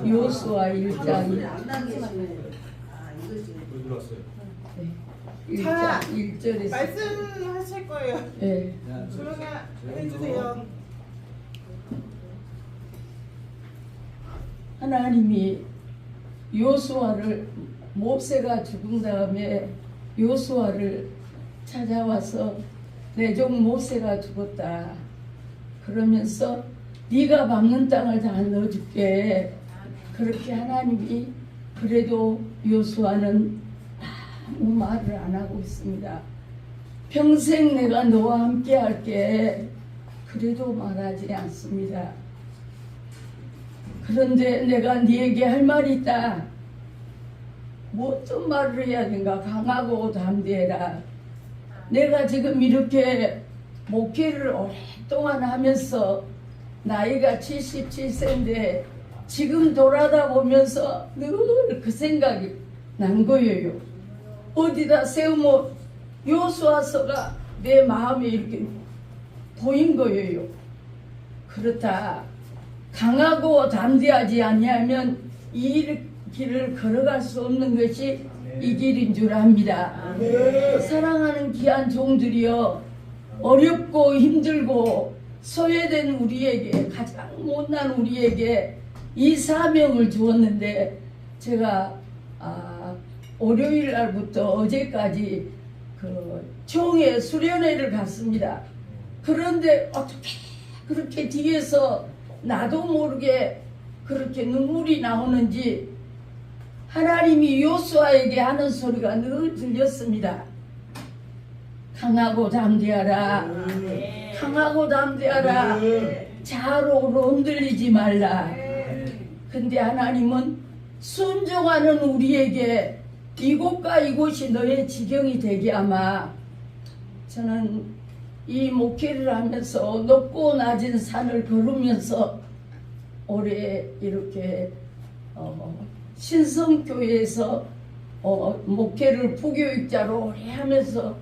여호수아 1장 자, 1절에서 말씀하실 거예요. 네. 조용히 해주세요. 하나님이 여호수아를 모세가 죽은 다음에 여호수아를 찾아와서 내 종 모세가 죽었다. 그러면서 네가 밟는 땅을 다 넣어줄게. 그렇게 하나님이 그래도 여호수아는 아무 말을 안 하고 있습니다. 평생 내가 너와 함께 할게. 그래도 말하지 않습니다. 그런데 내가 네에게 할 말이 있다. 뭐 어떤 말을 해야 되는가? 강하고 담대해라. 내가 지금 이렇게 목회를 오랫동안 하면서 나이가 77세인데 지금 돌아다 보면서 늘 그 생각이 난 거예요. 어디다 세우면 여호수아서가 내 마음에 이렇게 보인 거예요. 그렇다. 강하고 담대하지 아니하면 이 길을 걸어갈 수 없는 것이 이 길인 줄 압니다. 사랑하는 귀한 종들이여, 어렵고 힘들고 소외된 우리에게, 가장 못난 우리에게 이 사명을 주었는데, 제가 월요일 날부터 어제까지 그 총회 수련회를 갔습니다. 그런데 어떻게 그렇게 뒤에서 나도 모르게 그렇게 눈물이 나오는지 하나님이 여호수아에게 하는 소리가 늘 들렸습니다. 강하고 담대하라. 강하고 담대하라. 좌우로 흔들리지 말라. 근데 하나님은 순종하는 우리에게 이곳과 이곳이 너의 지경이 되게 하마. 저는 이 목회를 하면서 높고 낮은 산을 걸으면서 올해 이렇게 신성교회에서 목회를 부교육자로 오래 하면서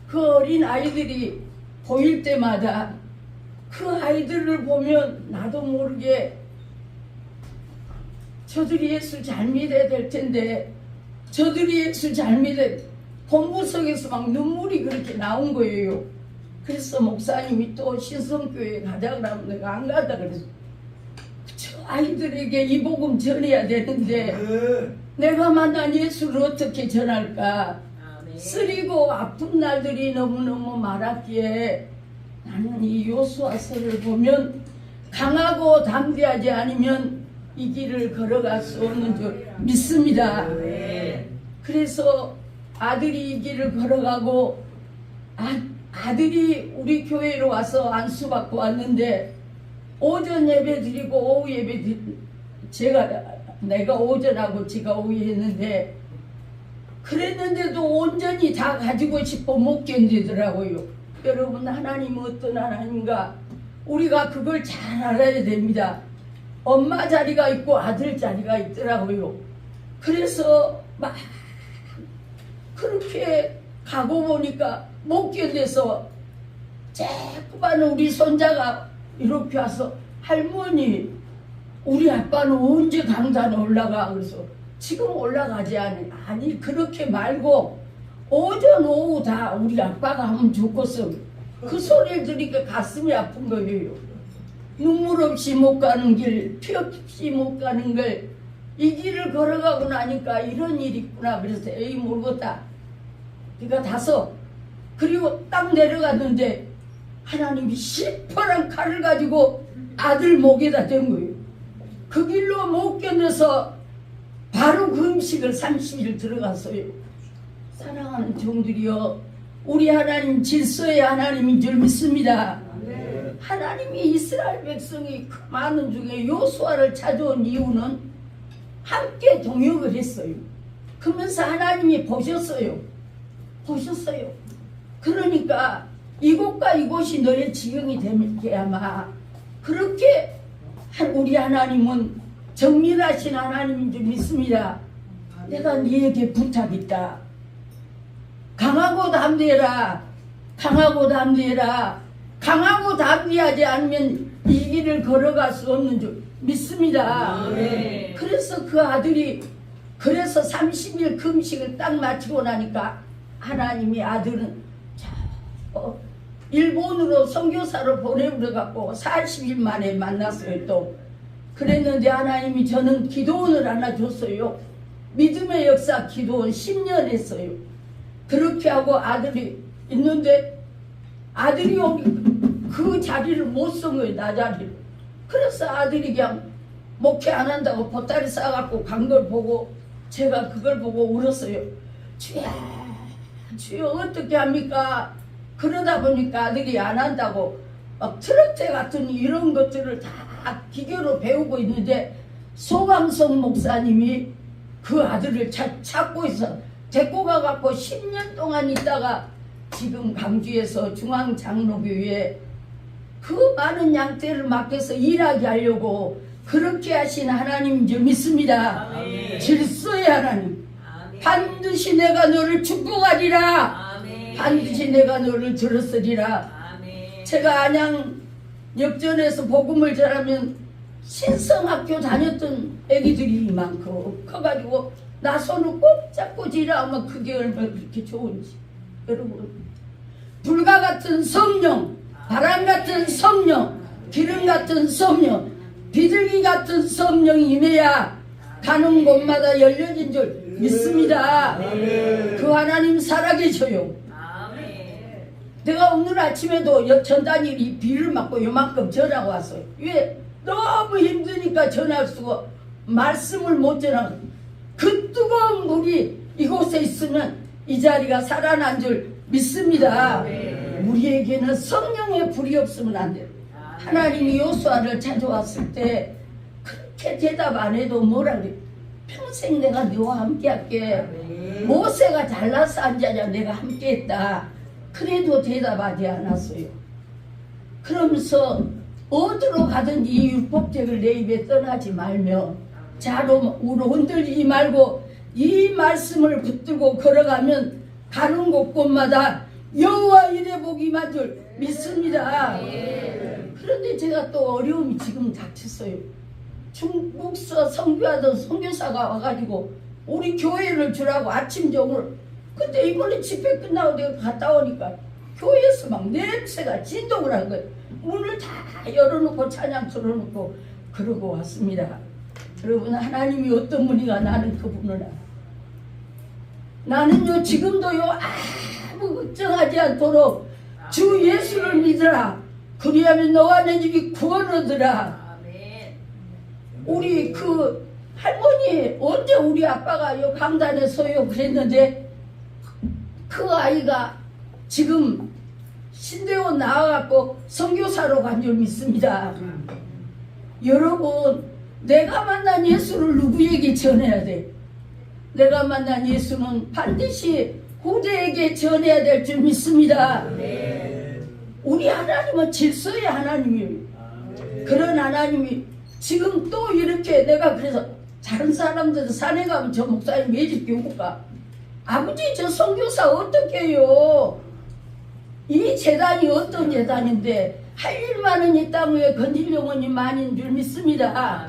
그 어린 아이들이 보일 때마다 그 아이들을 보면 나도 모르게 저들이 예수 잘 믿어야 될 텐데, 저들이 예수 잘 믿어야, 본부석에서 막 눈물이 그렇게 나온 거예요. 그래서 목사님이 또 신성교회에 가자 그러면 내가 안 가다 그랬어. 저 아이들에게 이 복음 전해야 되는데 내가 만난 예수를 어떻게 전할까? 쓰리고 아픈 날들이 너무너무 많았기에 나는 이 여호수아서를 보면 강하고 담대하지 않으면 이 길을 걸어갈 수 없는 줄 믿습니다. 그래서 아들이 이 길을 걸어가고 아들이 우리 교회로 와서 안수받고 왔는데 오전 예배 드리고 오후 예배 내가 오전하고 제가 오후 했는데 그랬는데도 온전히 다 가지고 싶어 못 견디더라고요. 여러분, 하나님은 어떤 하나님인가? 우리가 그걸 잘 알아야 됩니다. 엄마 자리가 있고 아들 자리가 있더라고요. 그래서 막 그렇게 가고 보니까 못 견뎌서 자꾸만 우리 손자가 이렇게 와서 할머니, 우리 아빠는 언제 강산에 올라가? 그래서 지금 올라가지 않니? 아니, 그렇게 말고 오전 오후 다 우리 아빠가 하면 좋겠어. 그 소리를 들으니까 가슴이 아픈 거예요. 눈물 없이 못 가는 길, 피 없이 못 가는 길, 이 길을 걸어가고 나니까 이런 일이 있구나. 그래서 에이 모르겠다. 그러니까 다섯. 그리고 딱 내려갔는데 하나님이 시퍼런 칼을 가지고 아들 목에다 댄 거예요. 그 길로 못 견뎌서 바로 그 음식을 30일 들어갔어요. 사랑하는 종들이여, 우리 하나님 질서의 하나님인 줄 믿습니다. 하나님이 이스라엘 백성이 그 많은 중에 여호수아를 찾아온 이유는 함께 동역을 했어요. 그러면서 하나님이 보셨어요. 그러니까 이곳과 이곳이 너의 지경이 되게 아마 그렇게 우리 하나님은 정밀하신 하나님인 줄 믿습니다. 내가 네에게 부탁있다. 강하고 담대해라. 강하고 담대해라. 강하고 담대하지 않으면 이 길을 걸어갈 수 없는 줄 믿습니다. 네. 그래서 그 아들이 그래서 30일 금식을 딱 마치고 나니까 하나님이 아들은 일본으로 선교사로 보내버려갖고 40일 만에 만났어요. 또 그랬는데 하나님이 저는 기도원을 하나 줬어요. 믿음의 역사 기도원 10년 했어요. 그렇게 하고 아들이 있는데 아들이 여기 그 자리를 못 쓴 거예요. 나 자리를. 그래서 아들이 그냥 목회 안 한다고 보따리 싸갖고 간 걸 보고 제가 그걸 보고 울었어요. 주여 주여 어떻게 합니까? 그러다 보니까 아들이 안 한다고 막 트럭제 같은 이런 것들을 다 기계로 배우고 있는데 소감성 목사님이 그 아들을 찾고 있어 데리고 가갖고 10년 동안 있다가 지금 강주에서 중앙장로교회에 그 많은 양떼를 맡겨서 일하게 하려고 그렇게 하신 하나님인 줄 믿습니다. 아멘. 질서의 하나님. 아멘. 반드시 내가 너를 축복하리라. 아멘. 반드시 내가 너를 들었으리라. 아멘. 제가 안양 역전에서 복음을 전하면 신성학교 다녔던 애기들이 이만큼 커가지고 나 손을 꼭 잡고 지라면 그게 얼마나 그렇게 좋은지. 여러분 불과 같은 성령, 바람 같은 성령, 기름 같은 성령, 비둘기 같은 성령이 임해야 가는 곳마다 열려진 줄 믿습니다. 그 하나님 살아계셔요. 아멘. 내가 오늘 아침에도 전단일이 비를 맞고 요만큼 전화가 왔어요. 왜? 너무 힘드니까 전화할 수가 말씀을 못 전하고 그 뜨거운 물이 이곳에 있으면 이 자리가 살아난 줄 믿습니다. 우리에게는 성령의 불이 없으면 안 돼요. 하나님이 요수아를 찾아왔을 때 그렇게 대답 안 해도 뭐라 그래? 평생 내가 너와 함께 할게. 모세가 잘나서 앉아야 내가 함께 했다. 그래도 대답하지 않았어요. 그러면서 어디로 가든지 이 율법책을 내 입에 떠나지 말며 자로 흔들리지 말고 이 말씀을 붙들고 걸어가면 가는 곳곳마다 여호와 이래 보기만 줄 믿습니다. 그런데 제가 또 어려움이 지금 닥쳤어요. 중국서 선교하던 선교사가 와가지고 우리 교회를 주라고 아침 정을 근데 이번에 집회 끝나고 내가 갔다 오니까 교회에서 막 냄새가 진동을 한 거예요. 문을 다 열어놓고 찬양 틀어놓고 그러고 왔습니다. 여러분 하나님이 어떤 분이가 나는 그분을 알아. 나는요 지금도요 아무 걱정하지 않도록 주 예수를 믿으라. 그리하면 너와 내 집이 구원 얻으라. 아멘. 우리 그 할머니 언제 우리 아빠가 요 강단에서요 그랬는데 그 아이가 지금 신대원 나와갖고 선교사로 간 줄 믿습니다. 여러분 내가 만난 예수를 누구에게 전해야 돼? 내가 만난 예수는 반드시 후대에게 전해야 될 줄 믿습니다. 우리 하나님은 질서의 하나님이에요. 그런 하나님이 지금 또 이렇게 내가 그래서 다른 사람들 산에 가면 저 목사님 매직 교구가 아버지 저 선교사 어떻게 해요? 이 재단이 어떤 재단인데 할 일 많은 이 땅 위에 건질 영혼이 많은 줄 믿습니다.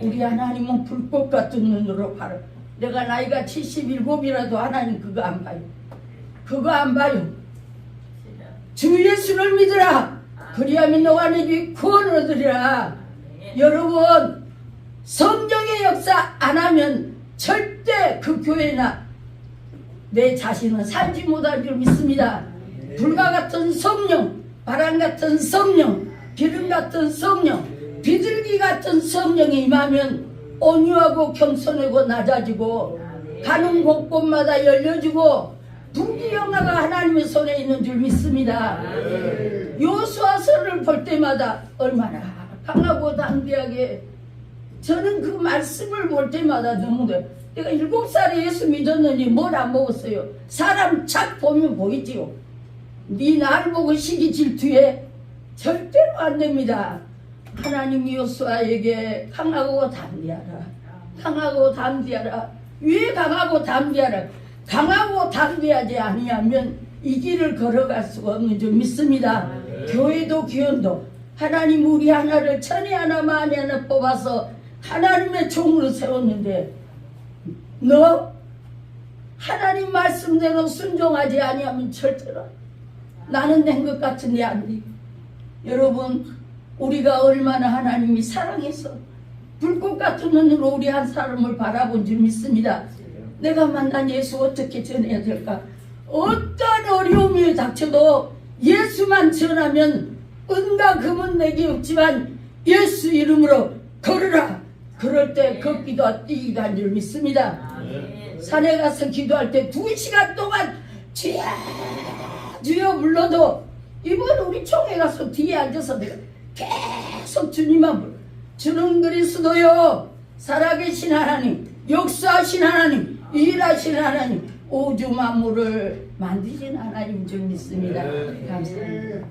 우리 하나님은 불꽃 같은 눈으로 봐라. 내가 나이가 77이라도 하나님 그거 안 봐요. 그거 안 봐요. 주 예수를 믿으라. 그리하면 너와 내 집이 구원을 얻으리라. 여러분 성령의 역사 안 하면 절대 그 교회나 내 자신은 살지 못할 줄 믿습니다. 불과 같은 성령, 바람 같은 성령, 기름 같은 성령, 비둘기 같은 성령이 임하면 온유하고 겸손하고 낮아지고 가는 곳곳마다 열려지고 부귀영화가 하나님의 손에 있는 줄 믿습니다. 요수아서를 볼 때마다 얼마나 강하고 담대하게 저는 그 말씀을 볼 때마다 너무 내가 7살에 예수 믿었느니 뭘 안 먹었어요. 사람 착 보면 보이지요. 네 날 보고 시기 질투해 절대로 안 됩니다. 하나님이 요수아에게 강하고 담대하라. 강하고 담대하라. 왜 강하고 담대하라? 강하고 담대하지 아니하면 이 길을 걸어갈 수가 없는 줄 믿습니다. 교회도 기원도 하나님 우리 하나를 천에 하나 만에 하나 뽑아서 하나님의 종으로 세웠는데 너 하나님 말씀대로 순종하지 아니하면 절대로 나는 된 것 같은데 안 돼. 여러분 우리가 얼마나 하나님이 사랑해서 불꽃 같은 눈으로 우리 한 사람을 바라본 줄 믿습니다. 내가 만난 예수 어떻게 전해야 될까? 어떤 어려움이 닥쳐도 예수만 전하면 은과 금은 내게 없지만 예수 이름으로 걸으라. 그럴 때 걷기도 뛰기도 한 줄 믿습니다. 산에 가서 기도할 때 2시간 동안 주여 주여 불러도 이번 우리 총회 가서 뒤에 앉아서 내가 계속 주님만 불러. 주는 그리스도요 살아계신 하나님 역사하신 하나님 일하신 하나님 우주 만물을 만드신 하나님 줄 믿습니다. 감사합니다.